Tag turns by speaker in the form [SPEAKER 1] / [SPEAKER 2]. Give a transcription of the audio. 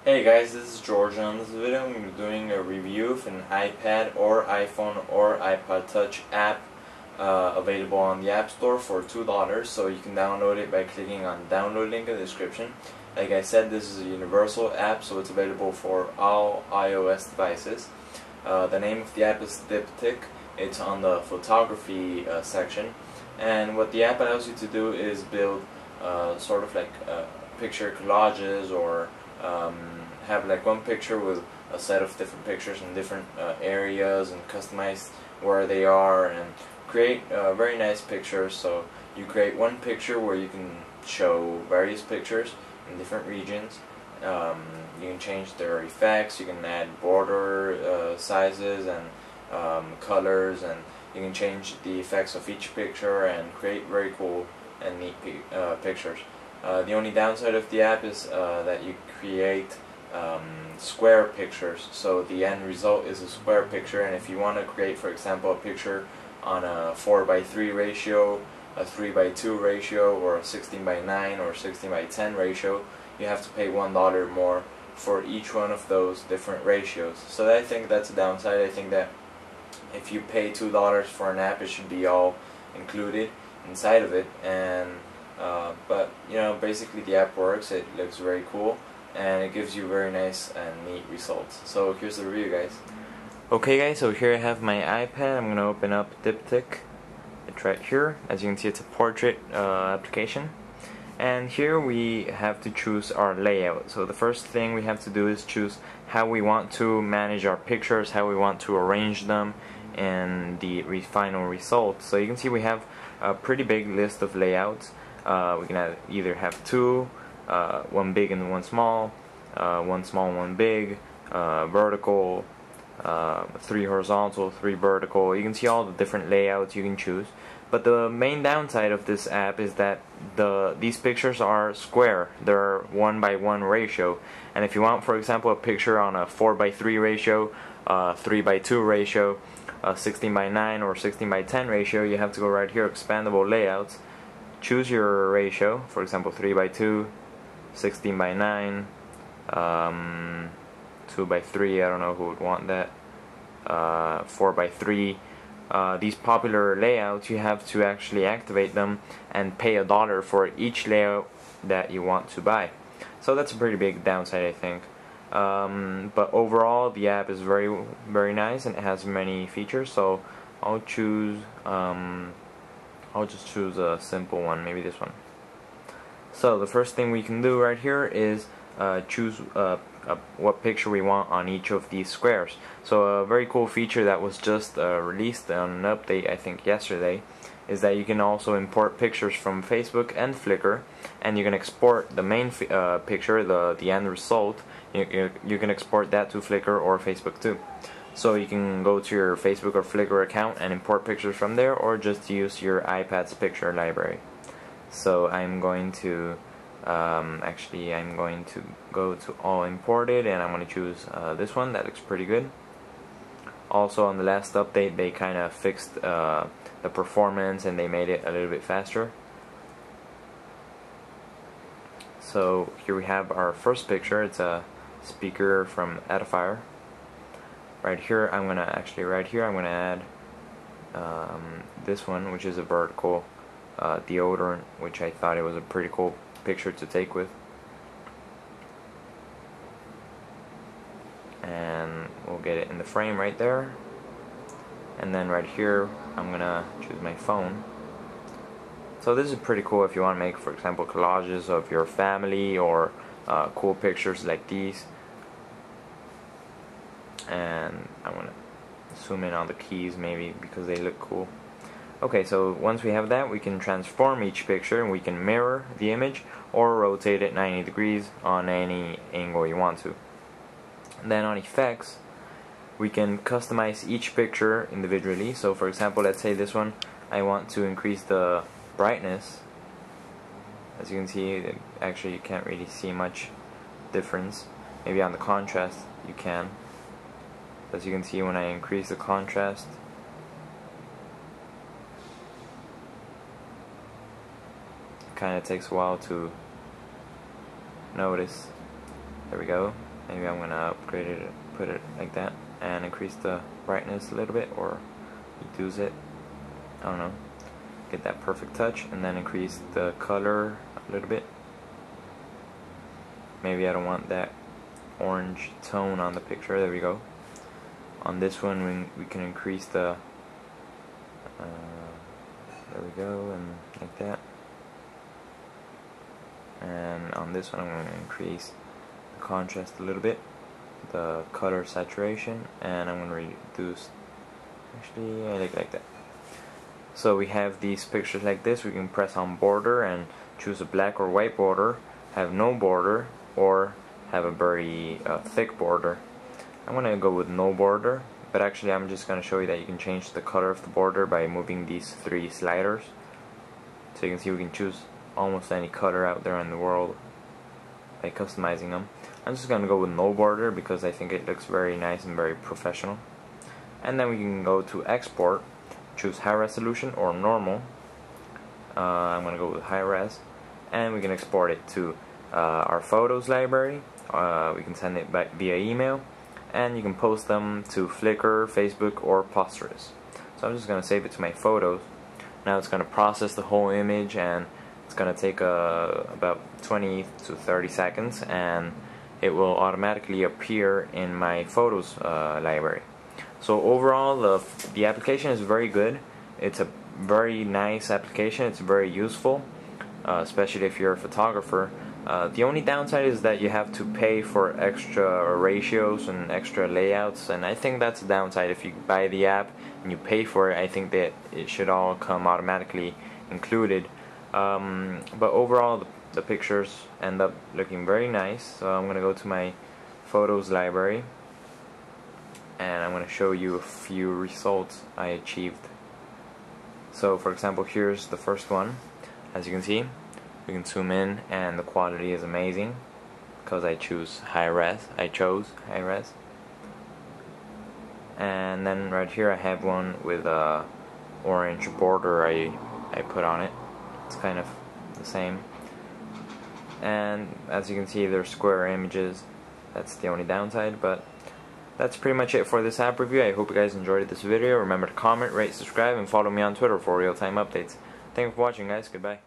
[SPEAKER 1] Hey guys, this is George, and on this video I'm going to be doing a review of an iPad or iPhone or iPod Touch app available on the App Store for $2, so you can download it by clicking on the download link in the description. Like I said, this is a universal app, so it's available for all iOS devices. The name of the app is Diptic. It's on the photography section, and what the app allows you to do is build sort of like picture collages, or have like one picture with a set of different pictures in different areas, and customize where they are, and create very nice pictures. So you create one picture where you can show various pictures in different regions. You can change their effects, you can add border sizes and colors, and you can change the effects of each picture and create very cool and neat pictures. The only downside of the app is that you create square pictures, so the end result is a square picture, and if you want to create, for example, a picture on a 4:3 ratio, a 3:2 ratio, or a 16:9 or 16:10 ratio, you have to pay $1 more for each one of those different ratios. So I think that's a downside. I think that if you pay $2 for an app, it should be all included inside of it. And but you know, basically the app works. It looks very cool, and it gives you very nice and neat results. So here's the review, guys. Okay guys, so here I have my iPad. I'm gonna open up Diptic. It's right here. As you can see, it's a portrait application, and here we have to choose our layout. So the first thing we have to do is choose how we want to manage our pictures, how we want to arrange them, and the final result. So you can see we have a pretty big list of layouts. We can either have two, one big and one small, one small, one big, vertical, 3 horizontal, 3 vertical. You can see all the different layouts you can choose. But the main downside of this app is that these pictures are square. They're 1:1 ratio. And if you want, for example, a picture on a 4:3 ratio, 3:2 ratio, 16:9 or 16:10 ratio, you have to go right here, expandable layouts. Choose your ratio, for example 3:2, 16:9, 2:3, I don't know who would want that, 4:3. These popular layouts, you have to actually activate them and pay $1 for each layout that you want to buy. So that's a pretty big downside, I think. But overall, the app is very nice, and it has many features. So I'll just choose a simple one, maybe this one. So the first thing we can do right here is choose what picture we want on each of these squares. So a very cool feature that was just released on an update, I think yesterday, is that you can also import pictures from Facebook and Flickr, and you can export the main picture, the end result. You can export that to Flickr or Facebook too. So you can go to your Facebook or Flickr account and import pictures from there, or just use your iPad's picture library. So I'm going to I'm going to go to all imported, and I'm going to choose this one. That looks pretty good. Also, on the last update, they kind of fixed the performance, and they made it a little bit faster. So here we have our first picture. It's a speaker from Edifier. Right here, I'm gonna add this one, which is a vertical deodorant, which I thought it was a pretty cool picture to take with. And we'll get it in the frame right there. And then right here, I'm gonna choose my phone. So this is pretty cool if you want to make, for example, collages of your family, or cool pictures like these. And I'm gonna zoom in on the keys maybe because they look cool. Okay, so once we have that, we can transform each picture, and we can mirror the image or rotate it 90 degrees on any angle you want to. And then on effects, we can customize each picture individually. So for example, let's say this one, I want to increase the brightness. As you can see, actually you can't really see much difference. Maybe on the contrast you can. As you can see, when I increase the contrast, it kind of takes a while to notice. There we go. Maybe I'm gonna upgrade it, put it like that, and increase the brightness a little bit, or reduce it. I don't know. Get that perfect touch, and then increase the color a little bit. Maybe I don't want that orange tone on the picture. There we go. On this one, we can increase the. There we go, and like that. And on this one, I'm going to increase the contrast a little bit, the color saturation, and I'm going to reduce. Actually, I like that. So we have these pictures like this. We can press on border and choose a black or white border, have no border, or have a very thick border. I'm going to go with no border, but actually I'm just going to show you that you can change the color of the border by moving these 3 sliders. So you can see we can choose almost any color out there in the world by customizing them. I'm just going to go with no border because I think it looks very nice and very professional. And then we can go to export, choose high resolution or normal. I'm going to go with high res, and we can export it to our photos library. We can send it back via email, and you can post them to Flickr, Facebook, or Posterous. So I'm just going to save it to my photos. Now it's going to process the whole image, and it's going to take about 20 to 30 seconds, and it will automatically appear in my photos library. So overall, the application is very good. It's a very nice application. It's very useful, especially if you're a photographer. The only downside is that you have to pay for extra ratios and extra layouts, and I think that's a downside. If you buy the app and you pay for it, I think that it should all come automatically included. But overall, the pictures end up looking very nice. So I'm going to go to my photos library, and I'm going to show you a few results I achieved. So for example, here's the first one. As you can see, we can zoom in, and the quality is amazing because I chose high res. And then right here I have one with a orange border I put on it. It's kind of the same. And as you can see, they're square images. That's the only downside, but that's pretty much it for this app review. I hope you guys enjoyed this video. Remember to comment, rate, subscribe, and follow me on Twitter for real-time updates. Thank you for watching, guys. Goodbye.